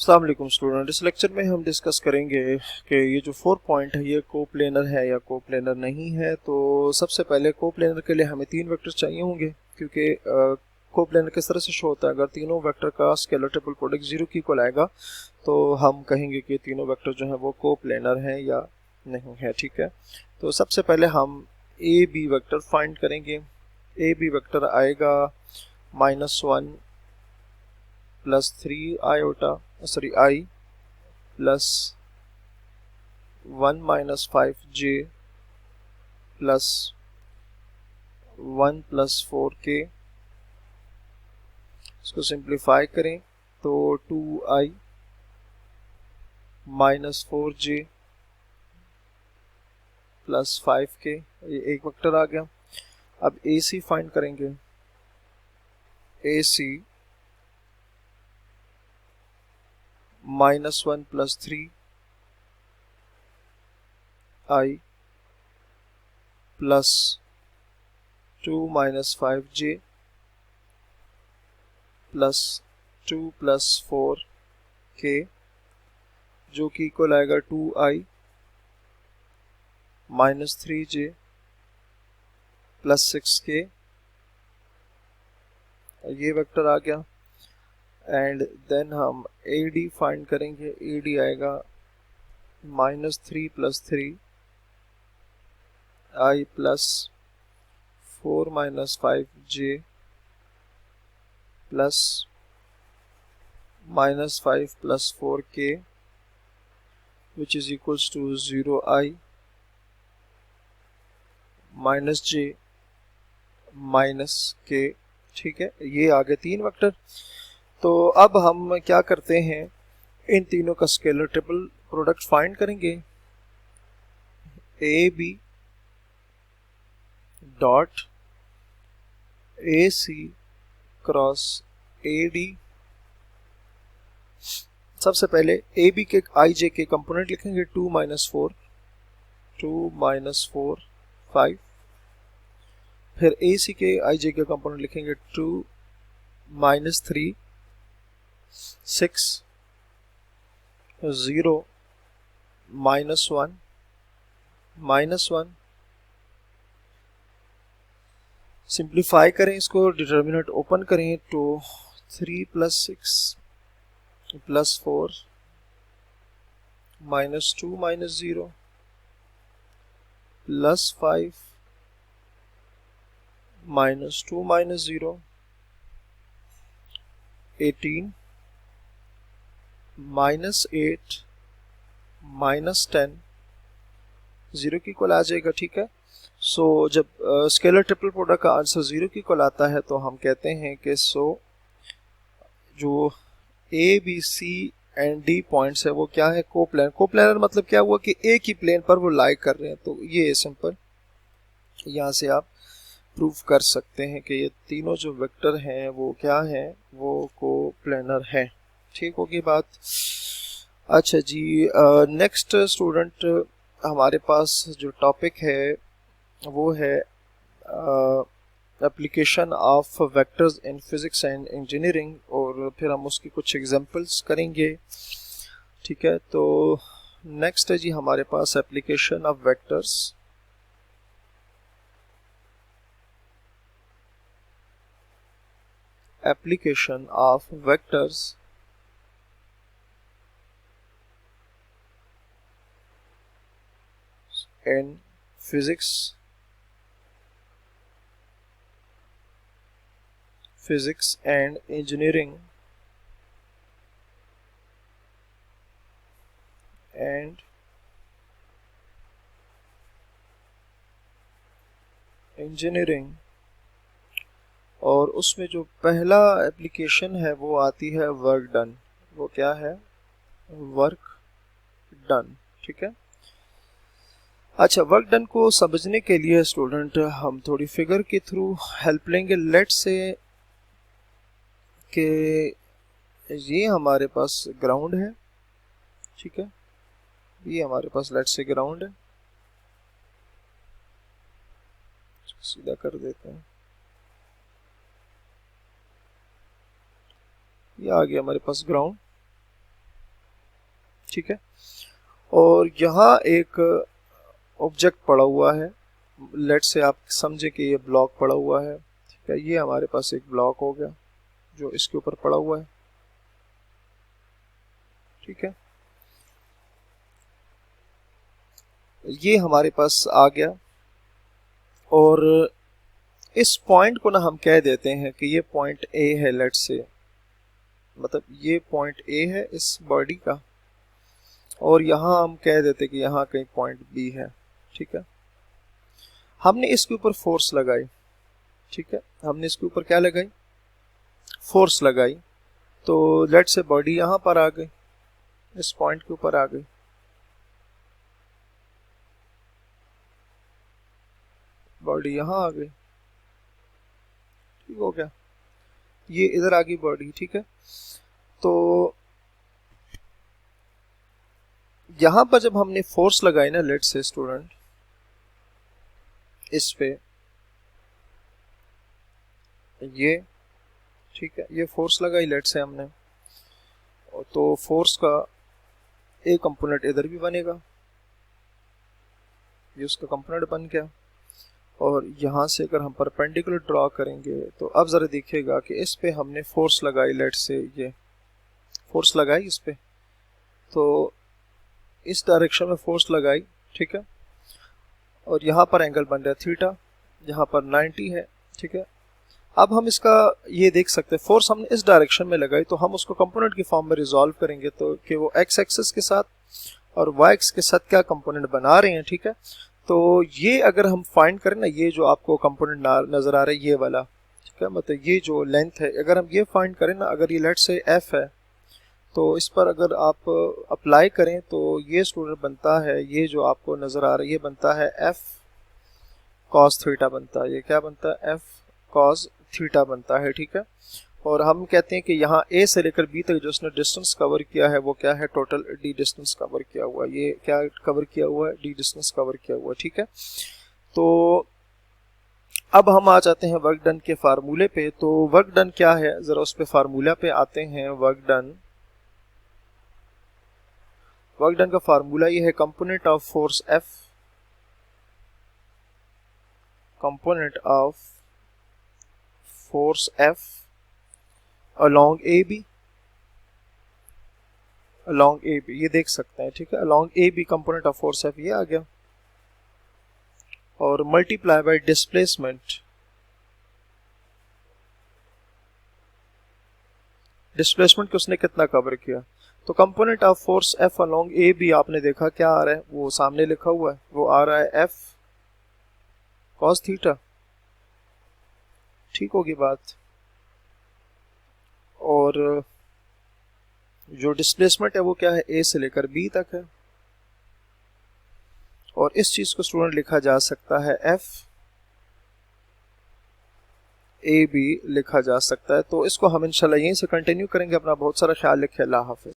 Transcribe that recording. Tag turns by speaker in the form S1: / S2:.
S1: अस्सलाम वालेकुम स्टूडेंट। इस लेक्चर में हम डिस्कस करेंगे कि ये जो 4 पॉइंट है ये कोप्लेनर है या कोप्लेनर नहीं है। तो सबसे पहले कोप्लेनर के लिए हमें 3 वेक्टर चाहिए होंगे, क्योंकि कोप्लेनर किस तरह से शो होता है। अगर तीनों वेक्टर का स्केलर ट्रिपल प्रोडक्ट 0 की इक्वल आएगा तो हम कहेंगे कि तीनों वेक्टर जो है वो कोप्लेनर हैं या नहीं है। ठीक है, तो सबसे पहले हम ए बी वेक्टर फाइंड करेंगे। ए बी वेक्टर आएगा -1 plus 3 i plus 1 minus 5j plus 1 plus 4k। इसको सिंप्लीफाई करें तो 2i minus 4j plus 5k, ये एक वेक्टर आ गया। अब ए सी फाइंड करेंगे। ए सी -1 plus 3i plus 2 minus 5j plus 2 plus 4k, जो कि इक्वल आएगा 2i minus 3j plus 6k। ये वेक्टर आ गया। एंड देन हम ए डी फाइंड करेंगे। ए डी आएगा -3 plus 3 i plus 4 minus 5j plus -5 plus 4k which is equals to 0i minus j minus k। ठीक है, ये आ गए 3 वेक्टर। तो अब हम क्या करते हैं, इन तीनों का स्केलर ट्रिपल प्रोडक्ट फाइंड करेंगे। A B dot A C cross A D. सबसे पहले ए बी के आई जे के कंपोनेंट लिखेंगे 2 माइनस 4 5। फिर ए सी के आई जे के कंपोनेंट लिखेंगे 2 माइनस 3 6 0 -1 -1। सिंप्लीफाई करें इसको, डिटर्मिनेंट ओपन करें तो 3 plus 6 plus 4 -2 minus 0 plus 5 -2 minus 0 18 -8 -10 0 की इक्वल आ जाएगा। ठीक है, सो जब स्केलर ट्रिपल प्रोडक्ट का आंसर 0 की इक्वल आता है तो हम कहते हैं कि जो A B C and D points है वो क्या है, कोप्लेनर। कोप्लेनर मतलब क्या हुआ कि एक ही प्लेन पर वो लाई कर रहे हैं। तो ये सिंपल यहाँ से आप प्रूव कर सकते हैं कि ये तीनों जो वेक्टर हैं वो क्या हैं, वो कोप्लेनर हैं। ठीक होगी बात। अच्छा जी, नेक्स्ट स्टूडेंट हमारे पास जो टॉपिक है वो है application of vectors in physics and engineering, और फिर हम उसकी कुछ एग्जांपल्स करेंगे। ठीक है, तो नेक्स्ट है जी हमारे पास application of vectors. Application of vectors in physics and engineering और उसमें जो पहला एप्लीकेशन है वो आती है वर्क डन। वो क्या है, वर्क डन। ठीक है, अच्छा, वर्क डन को समझने के लिए स्टूडेंट हम थोड़ी फिगर के थ्रू हेल्प लेंगे। लेट्स से कि ये हमारे पास ग्राउंड है। ठीक है, ये हमारे पास लेट्स से ग्राउंड है। सीधा कर देते हैं, ये आ गया हमारे पास ग्राउंड। ठीक है। और यहाँ एक ऑब्जेक्ट पड़ा हुआ है, लेट से आप समझे कि ये ब्लॉक पड़ा हुआ है, ठीक है। ये हमारे पास एक ब्लॉक हो गया जो इसके ऊपर पड़ा हुआ है, ठीक है। ये हमारे पास आ गया और इस पॉइंट को ना हम कह देते हैं कि ये पॉइंट ए है, लेट से, मतलब ये पॉइंट ए है इस बॉडी का, और यहाँ हम कह देते कि यहाँ कहीं पॉइंट बी है, ठीक है। हमने इसके ऊपर फोर्स लगाई, ठीक है, हमने इसके ऊपर क्या लगाई, फोर्स लगाई, तो लेट से बॉडी यहाँ पर आ गई, इस पॉइंट के ऊपर आ गई, बॉडी यहाँ आ गई, ठीक हो गया, ये इधर आ गई बॉडी, ठीक है। तो यहां पर जब हमने फोर्स लगाई ना, लेट से स्टूडेंट, इस पे ये, ठीक है, ये फोर्स लगाई लेट से हमने, तो फोर्स का एक कंपोनेंट इधर भी बनेगा, ये उसका कंपोनेंट बन गया। और यहाँ से अगर हम परपेंडिकुलर ड्रॉ करेंगे तो अब ज़रा देखिएगा कि इस पे हमने फोर्स लगाई, लेट से ये फोर्स लगाई इस पे, तो इस डायरेक्शन में फोर्स लगाई, ठीक है। और यहाँ पर एंगल बन रहा है थीटा, यहाँ पर 90 है, ठीक है। अब हम इसका ये देख सकते हैं, फोर्स हमने इस डायरेक्शन में लगाई तो हम उसको कंपोनेंट की फॉर्म में रिजॉल्व करेंगे, तो कि वो एक्स एक्सिस के साथ और वाई एक्सिस के साथ क्या कंपोनेंट बना रहे हैं, ठीक है। तो ये अगर हम फाइंड करें ना, ये जो आपको कंपोनेंट नजर आ रहा है ये वाला, ठीक है, मतलब ये जो लेंथ है, अगर हम ये फाइंड करें ना, अगर ये लेट से एफ है तो इस पर अगर आप अप्लाई करें तो ये स्टूडेंट बनता है, ये जो आपको नजर आ रहा है ये बनता है एफ कॉस थीटा बनता है, ये क्या बनता है, एफ कॉस थीटा बनता है, ठीक है। और हम कहते हैं कि यहाँ ए से लेकर बी तक जो उसने डिस्टेंस कवर किया है वो क्या है, टोटल डी डिस्टेंस कवर किया हुआ है, ये क्या कवर किया हुआ है, डी डिस्टेंस कवर किया हुआ है, ठीक है। तो अब हम आ जाते हैं वर्क डन के फार्मूले पे। तो वर्क डन क्या है, जरा उस पे फार्मूला पे आते हैं। वर्क डन का फार्मूला ये है, component of force F, component of force F along AB, along AB, ये देख सकते हैं, ठीक है, along AB component of force F, ये आ गया। और मल्टीप्लाई बाय डिस्प्लेसमेंट, डिस्प्लेसमेंट को उसने कितना कवर किया, तो component of force F along AB आपने देखा क्या आ रहा है, वो सामने लिखा हुआ है, वो आ रहा है एफ कॉस थीटा, ठीक होगी बात। और जो डिस्प्लेसमेंट है वो क्या है, ए से लेकर बी तक है, और इस चीज को स्टूडेंट लिखा जा सकता है एफ ए बी लिखा जा सकता है। तो इसको हम इंशाल्लाह यहीं से कंटिन्यू करेंगे। अपना बहुत सारा ख्याल रखिए। अल्लाह हाफिज।